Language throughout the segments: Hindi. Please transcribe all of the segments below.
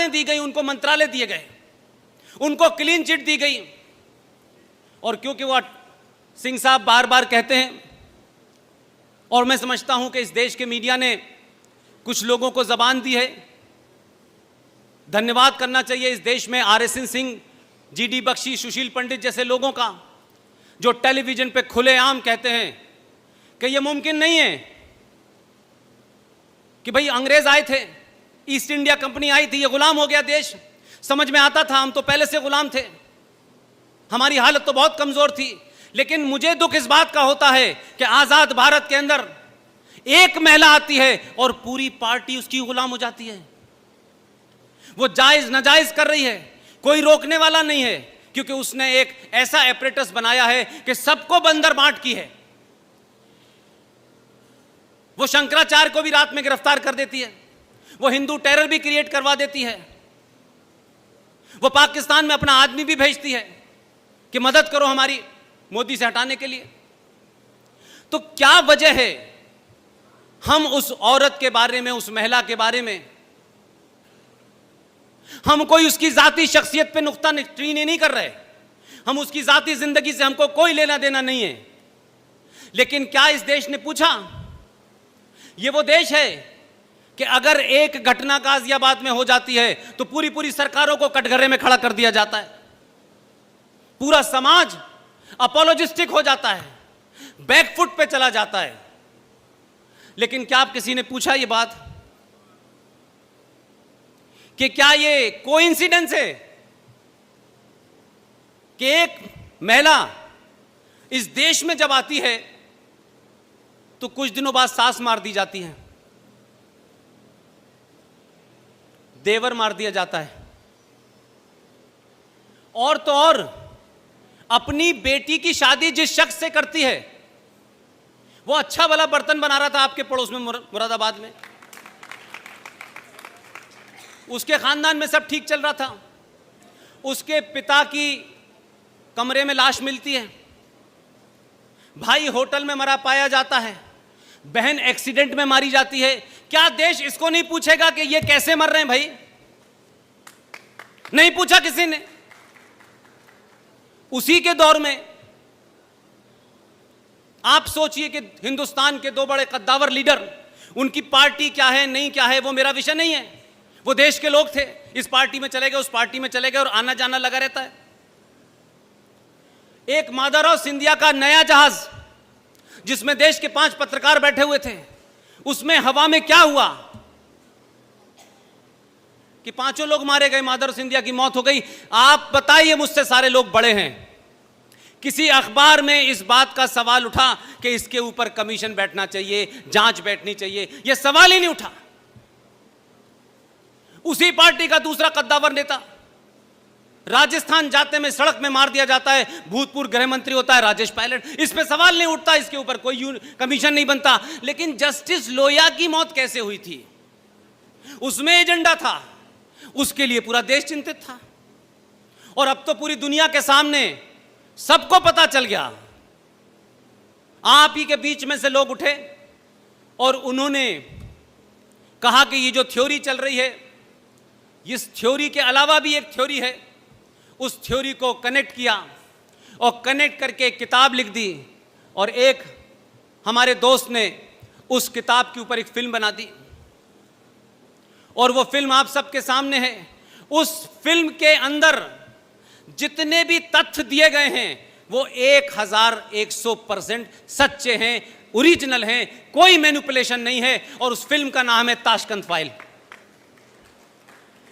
वजारतें दी गई, उनको मंत्रालय दिए गए, उनको क्लीन चिट दी गई। और क्योंकि वो सिंह साहब बार बार कहते हैं, और मैं समझता हूं कि इस देश के मीडिया ने कुछ लोगों को जबान दी है, धन्यवाद करना चाहिए इस देश में RSN सिंह, GD बख्शी, सुशील पंडित जैसे लोगों का, जो टेलीविजन पे खुलेआम कहते हैं कि यह मुमकिन नहीं है कि भाई अंग्रेज आए थे, ईस्ट इंडिया कंपनी आई थी, ये गुलाम हो गया देश। समझ में आता था, हम तो पहले से गुलाम थे, हमारी हालत तो बहुत कमजोर थी। लेकिन मुझे दुख इस बात का होता है कि आजाद भारत के अंदर एक महिला आती है और पूरी पार्टी उसकी गुलाम हो जाती है। वो जायज नाजायज कर रही है, कोई रोकने वाला नहीं है, क्योंकि उसने एक ऐसा एपरेटस बनाया है कि सबको बंदर बांट की है। वो शंकराचार्य को भी रात में गिरफ्तार कर देती है, वो हिंदू टेरर भी क्रिएट करवा देती है, वो पाकिस्तान में अपना आदमी भी भेजती है कि मदद करो हमारी मोदी से हटाने के लिए। तो क्या वजह है हम उस औरत के बारे में, उस महिला के बारे में हम कोई उसकी जाती शख्सियत पे नुक्ताचीनी नहीं कर रहे, हम उसकी जाती जिंदगी से हमको कोई लेना देना नहीं है। लेकिन क्या इस देश ने पूछा, ये वो देश है कि अगर एक घटना गाजियाबाद में हो जाती है तो पूरी पूरी सरकारों को कटघरे में खड़ा कर दिया जाता है, पूरा समाज अपोलोजिस्टिक हो जाता है, बैकफुट पे चला जाता है। लेकिन क्या आप किसी ने पूछा ये बात कि क्या ये कोइंसिडेंस है कि एक महिला इस देश में जब आती है तो कुछ दिनों बाद सास मार दी जाती है, देवर मार दिया जाता है, और तो और अपनी बेटी की शादी जिस शख्स से करती है, वो अच्छा भला बर्तन बना रहा था आपके पड़ोस में मुरादाबाद में, उसके खानदान में सब ठीक चल रहा था, उसके पिता की कमरे में लाश मिलती है, भाई होटल में मरा पाया जाता है, बहन एक्सीडेंट में मारी जाती है। क्या देश इसको नहीं पूछेगा कि ये कैसे मर रहे हैं भाई? नहीं पूछा किसी ने। उसी के दौर में आप सोचिए कि हिंदुस्तान के दो बड़े कद्दावर लीडर, उनकी पार्टी क्या है नहीं क्या है वो मेरा विषय नहीं है, वो देश के लोग थे, इस पार्टी में चले गए उस पार्टी में चले गए और आना जाना लगा रहता है। एक माधवराव सिंधिया का नया जहाज जिसमें देश के 5 पत्रकार बैठे हुए थे, उसमें हवा में क्या हुआ कि 5 लोग मारे गए, माधवराव सिंधिया की मौत हो गई। आप बताइए, मुझसे सारे लोग बड़े हैं, किसी अखबार में इस बात का सवाल उठा कि इसके ऊपर कमीशन बैठना चाहिए, जांच बैठनी चाहिए? यह सवाल ही नहीं उठा। उसी पार्टी का दूसरा कद्दावर नेता राजस्थान जाते में सड़क में मार दिया जाता है, भूतपूर्व गृह मंत्री होता है राजेश पायलट, इस पे सवाल नहीं उठता, इसके ऊपर कोई कमीशन नहीं बनता। लेकिन जस्टिस लोहिया की मौत कैसे हुई थी, उसमें एजेंडा था, उसके लिए पूरा देश चिंतित था। और अब तो पूरी दुनिया के सामने सबको पता चल गया। आप ही के बीच में से लोग उठे और उन्होंने कहा कि ये जो थ्योरी चल रही है, इस थ्योरी के अलावा भी एक थ्योरी है, उस थ्योरी को कनेक्ट किया और कनेक्ट करके एक किताब लिख दी। और एक हमारे दोस्त ने उस किताब के ऊपर एक फिल्म बना दी और वो फिल्म आप सबके सामने है। उस फिल्म के अंदर जितने भी तथ्य दिए गए हैं वो 1100% सच्चे हैं, ओरिजिनल हैं, कोई मैनिपुलेशन नहीं है। और उस फिल्म का नाम है ताशकंद फाइल।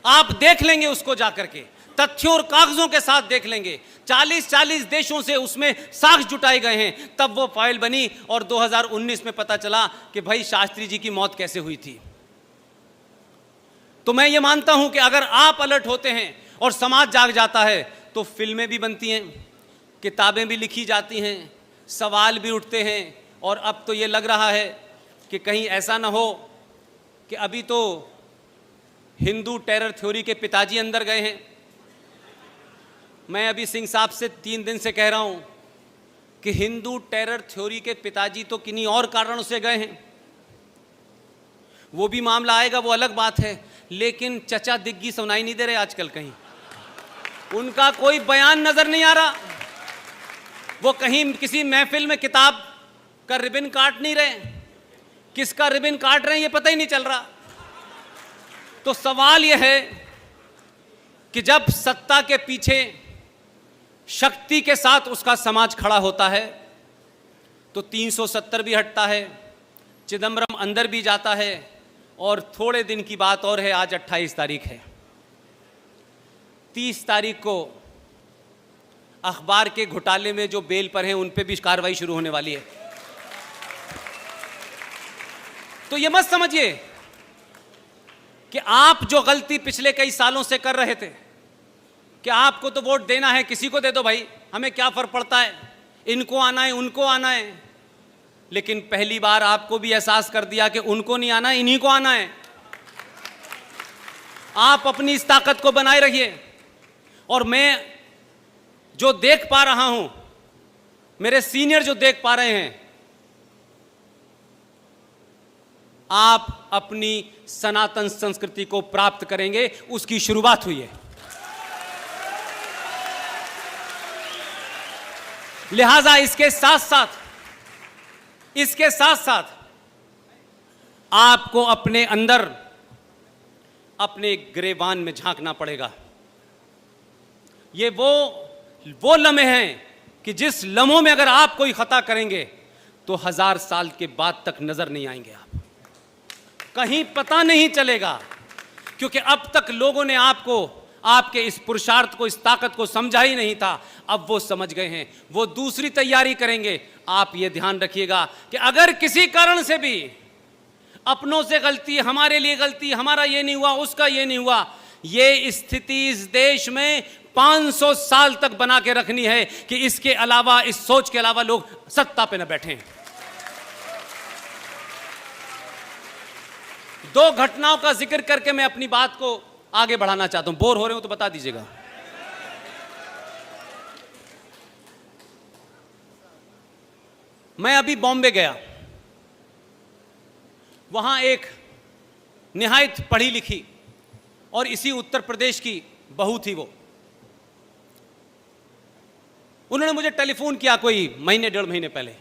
आप देख लेंगे उसको जाकर के, तथ्यों और कागजों के साथ देख लेंगे। 40 देशों से उसमें साक्ष्य जुटाए गए हैं, तब वो फाइल बनी। और 2019 में पता चला कि भाई शास्त्री जी की मौत कैसे हुई थी। तो मैं ये मानता हूं कि अगर आप अलर्ट होते हैं और समाज जाग जाता है तो फिल्में भी बनती हैं, किताबें भी लिखी जाती हैं, सवाल भी उठते हैं। और अब तो ये लग रहा है कि कहीं ऐसा ना हो कि अभी तो हिंदू टेरर थ्योरी के पिताजी अंदर गए हैं। मैं अभी सिंह साहब से 3 दिन से कह रहा हूं कि हिंदू टेरर थ्योरी के पिताजी तो किन्हीं और कारणों से गए हैं, वो भी मामला आएगा, वो अलग बात है। लेकिन चचा दिग्गी सुनाई नहीं दे रहे आजकल कहीं, उनका कोई बयान नजर नहीं आ रहा, वो कहीं किसी महफिल में किताब का रिबन काट नहीं रहे, किसका रिबन काट रहे हैं ये पता ही नहीं चल रहा। तो सवाल यह है कि जब सत्ता के पीछे शक्ति के साथ उसका समाज खड़ा होता है तो 370 भी हटता है, चिदम्बरम अंदर भी जाता है, और थोड़े दिन की बात और है, आज 28 तारीख है, 30 तारीख को अखबार के घोटाले में जो बेल पर हैं उन पे भी कार्रवाई शुरू होने वाली है। तो ये मत समझिए कि आप जो गलती पिछले कई सालों से कर रहे थे कि आपको तो वोट देना है, किसी को दे दो भाई, हमें क्या फर्क पड़ता है, इनको आना है उनको आना है, लेकिन पहली बार आपको भी एहसास कर दिया कि उनको नहीं आना, इन्हीं को आना है। आप अपनी इस ताकत को बनाए रखिए, और मैं जो देख पा रहा हूं, मेरे सीनियर जो देख पा रहे हैं, आप अपनी सनातन संस्कृति को प्राप्त करेंगे, उसकी शुरुआत हुई है। लिहाजा इसके साथ साथ आपको अपने अंदर, अपने गिरेबान में झांकना पड़ेगा। ये वो लम्हे हैं कि जिस लम्हों में अगर आप कोई खता करेंगे तो 1000 साल के बाद तक नजर नहीं आएंगे, आप कहीं पता नहीं चलेगा, क्योंकि अब तक लोगों ने आपको, आपके इस पुरुषार्थ को, इस ताकत को समझा ही नहीं था। अब वो समझ गए हैं, वो दूसरी तैयारी करेंगे। आप ये ध्यान रखिएगा कि अगर किसी कारण से भी अपनों से गलती, हमारे लिए गलती, हमारा ये नहीं हुआ, उसका ये नहीं हुआ, ये स्थिति इस देश में 500 साल तक बना के रखनी है कि इसके अलावा, इस सोच के अलावा लोग सत्ता पे न बैठें। 2 घटनाओं का जिक्र करके मैं अपनी बात को आगे बढ़ाना चाहता हूं। बोर हो रहे हो तो बता दीजिएगा। मैं अभी बॉम्बे गया, वहां एक निहायत पढ़ी लिखी और इसी उत्तर प्रदेश की बहू थी। वो, उन्होंने मुझे टेलीफोन किया कोई महीने 1.5 महीने पहले।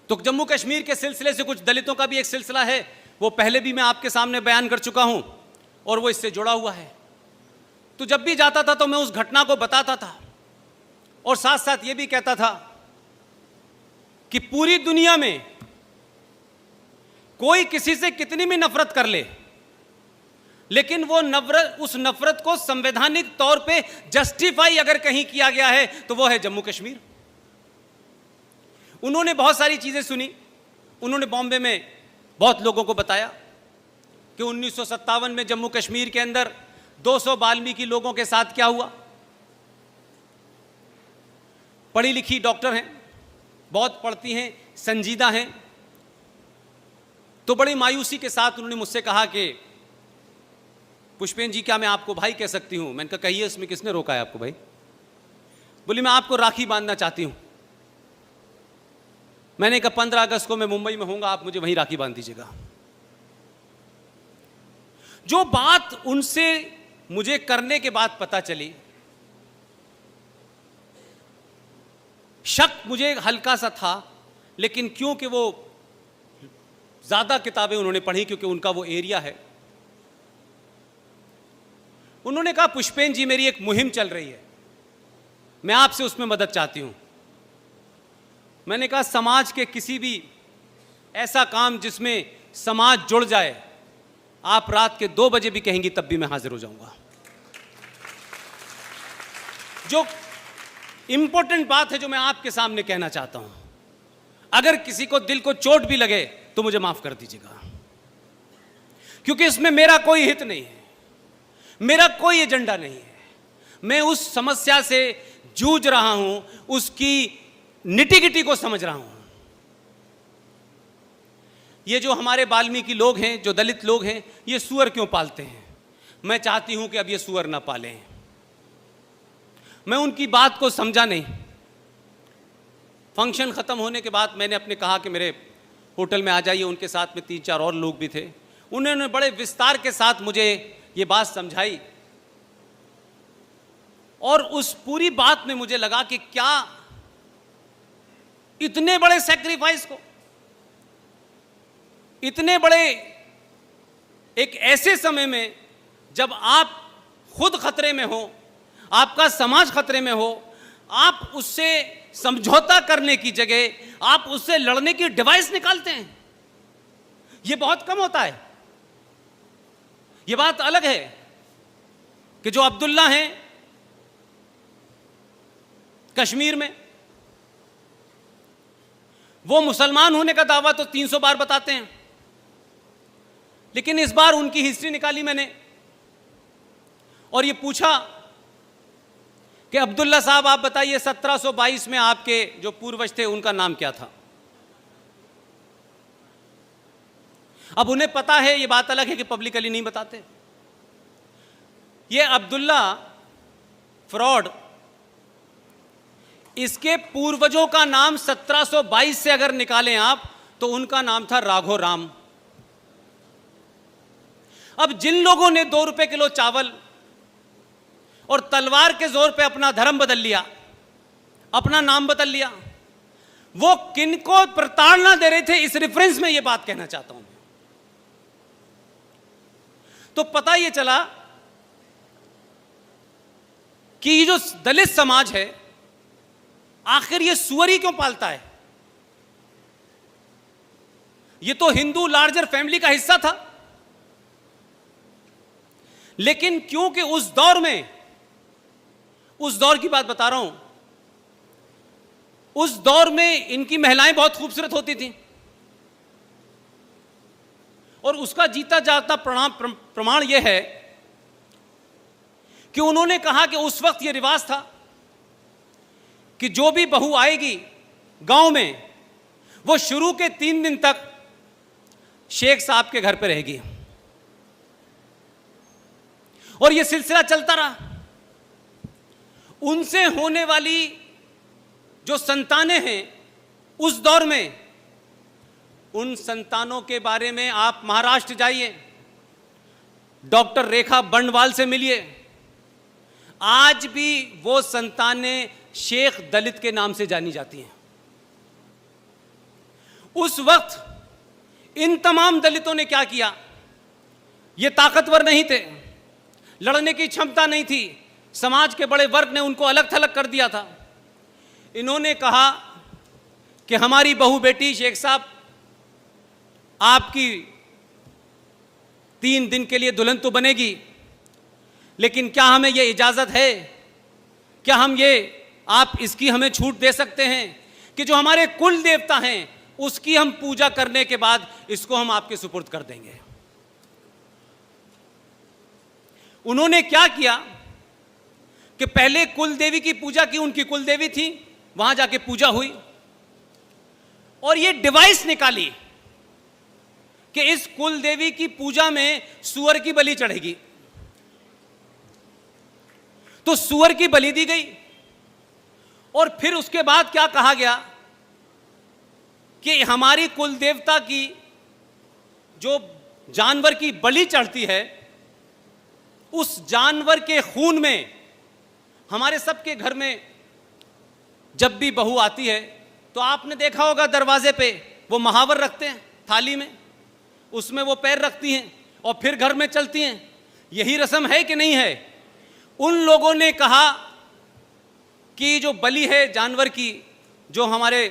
तो जम्मू कश्मीर के सिलसिले से कुछ दलितों का भी एक सिलसिला है, वो पहले भी मैं आपके सामने बयान कर चुका हूं और वो इससे जुड़ा हुआ है। तो जब भी जाता था तो मैं उस घटना को बताता था और साथ साथ ये भी कहता था कि पूरी दुनिया में कोई किसी से कितनी भी नफरत कर ले, लेकिन वो नफरत, उस नफरत को संवैधानिक तौर पे जस्टिफाई अगर कहीं किया गया है तो वो है जम्मू कश्मीर। उन्होंने बहुत सारी चीजें सुनी। उन्होंने बॉम्बे में बहुत लोगों को बताया कि 1957 में जम्मू कश्मीर के अंदर 200 वाल्मीकि लोगों के साथ क्या हुआ। पढ़ी लिखी डॉक्टर हैं, बहुत पढ़ती हैं, संजीदा हैं। तो बड़ी मायूसी के साथ उन्होंने मुझसे कहा कि पुष्पेन जी, क्या मैं आपको भाई कह सकती हूं? मैंने कहा कहिए, इसमें किसने रोका है आपको भाई? बोली मैं आपको राखी बांधना चाहती हूं। मैंने कहा 15 अगस्त को मैं मुंबई में होऊंगा, आप मुझे वहीं राखी बांध दीजिएगा। जो बात उनसे मुझे करने के बाद पता चली, शक मुझे हल्का सा था, लेकिन क्योंकि वो ज्यादा किताबें उन्होंने पढ़ी, क्योंकि उनका वो एरिया है। उन्होंने कहा पुष्पेन जी, मेरी एक मुहिम चल रही है, मैं आपसे उसमें मदद चाहती हूं। मैंने कहा समाज के किसी भी ऐसा काम जिसमें समाज जुड़ जाए, आप रात के 2 बजे भी कहेंगी तब भी मैं हाजिर हो जाऊंगा। जो इंपॉर्टेंट बात है जो मैं आपके सामने कहना चाहता हूं, अगर किसी को दिल को चोट भी लगे तो मुझे माफ कर दीजिएगा, क्योंकि इसमें मेरा कोई हित नहीं है, मेरा कोई एजेंडा नहीं है। मैं उस समस्या से जूझ रहा हूं, उसकी निटी-गिटी को समझ रहा हूं। ये जो हमारे वाल्मीकि लोग हैं, जो दलित लोग हैं, ये सूअर क्यों पालते हैं? मैं चाहती हूं कि अब ये सूअर ना पालें। मैं उनकी बात को समझा नहीं। फंक्शन ख़त्म होने के बाद मैंने अपने कहा कि मेरे होटल में आ जाइए। उनके साथ में 3-4 और लोग भी थे। उन्होंने बड़े विस्तार के साथ मुझे ये बात समझाई, और उस पूरी बात में मुझे लगा कि क्या इतने बड़े सैक्रिफाइस को, इतने बड़े एक ऐसे समय में जब आप खुद खतरे में हो, आपका समाज खतरे में हो, आप उससे समझौता करने की जगह आप उससे लड़ने की डिवाइस निकालते हैं। यह बहुत कम होता है। यह बात अलग है कि जो अब्दुल्ला हैं कश्मीर में, वो मुसलमान होने का दावा तो 300 बार बताते हैं, लेकिन इस बार उनकी हिस्ट्री निकाली मैंने और ये पूछा कि अब्दुल्ला साहब आप बताइए 1722 में आपके जो पूर्वज थे उनका नाम क्या था। अब उन्हें पता है, ये बात अलग है कि पब्लिकली नहीं बताते। ये अब्दुल्ला फ्रॉड, इसके पूर्वजों का नाम 1722 से अगर निकालें आप तो उनका नाम था राघो राम। अब जिन लोगों ने 2 रुपए किलो चावल और तलवार के जोर पे अपना धर्म बदल लिया, अपना नाम बदल लिया, वो किनको प्रताड़ना दे रहे थे, इस रेफरेंस में ये बात कहना चाहता हूं। तो पता ये चला कि ये जो दलित समाज है आखिर ये सुअरी क्यों पालता है। ये तो हिंदू लार्जर फैमिली का हिस्सा था, लेकिन क्योंकि उस दौर में, उस दौर की बात बता रहा हूं, उस दौर में इनकी महिलाएं बहुत खूबसूरत होती थीं और उसका जीता जाता प्रमाण यह है कि उन्होंने कहा कि उस वक्त यह रिवाज था कि जो भी बहू आएगी गांव में वो शुरू के 3 दिन तक शेख साहब के घर पे रहेगी और यह सिलसिला चलता रहा। उनसे होने वाली जो संतानें हैं उस दौर में, उन संतानों के बारे में आप महाराष्ट्र जाइए, डॉक्टर रेखा बंडवाल से मिलिए, आज भी वो संतानें शेख दलित के नाम से जानी जाती हैं। उस वक्त इन तमाम दलितों ने क्या किया, ये ताकतवर नहीं थे, लड़ने की क्षमता नहीं थी, समाज के बड़े वर्ग ने उनको अलग थलग कर दिया था। इन्होंने कहा कि हमारी बहू बेटी शेख साहब आपकी 3 दिन के लिए दुल्हन तो बनेगी, लेकिन क्या हमें यह इजाजत है, क्या हम ये आप इसकी हमें छूट दे सकते हैं कि जो हमारे कुल देवता हैं उसकी हम पूजा करने के बाद इसको हम आपके सुपुर्द कर देंगे। उन्होंने क्या किया कि पहले कुल देवी की पूजा की, उनकी कुल देवी थी, वहां जाके पूजा हुई और ये डिवाइस निकाली कि इस कुल देवी की पूजा में सुअर की बलि चढ़ेगी। तो सुअर की बलि दी गई और फिर उसके बाद क्या कहा गया कि हमारी कुल देवता की जो जानवर की बलि चढ़ती है उस जानवर के खून में, हमारे सबके घर में जब भी बहू आती है तो आपने देखा होगा दरवाजे पे वो महावर रखते हैं थाली में, उसमें वो पैर रखती हैं और फिर घर में चलती हैं। यही रस्म है कि नहीं है? उन लोगों ने कहा कि जो बलि है जानवर की, जो हमारे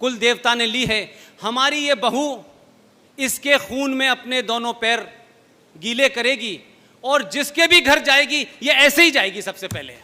कुल देवता ने ली है, हमारी ये बहू इसके खून में अपने दोनों पैर गीले करेगी और जिसके भी घर जाएगी ये ऐसे ही जाएगी सबसे पहले।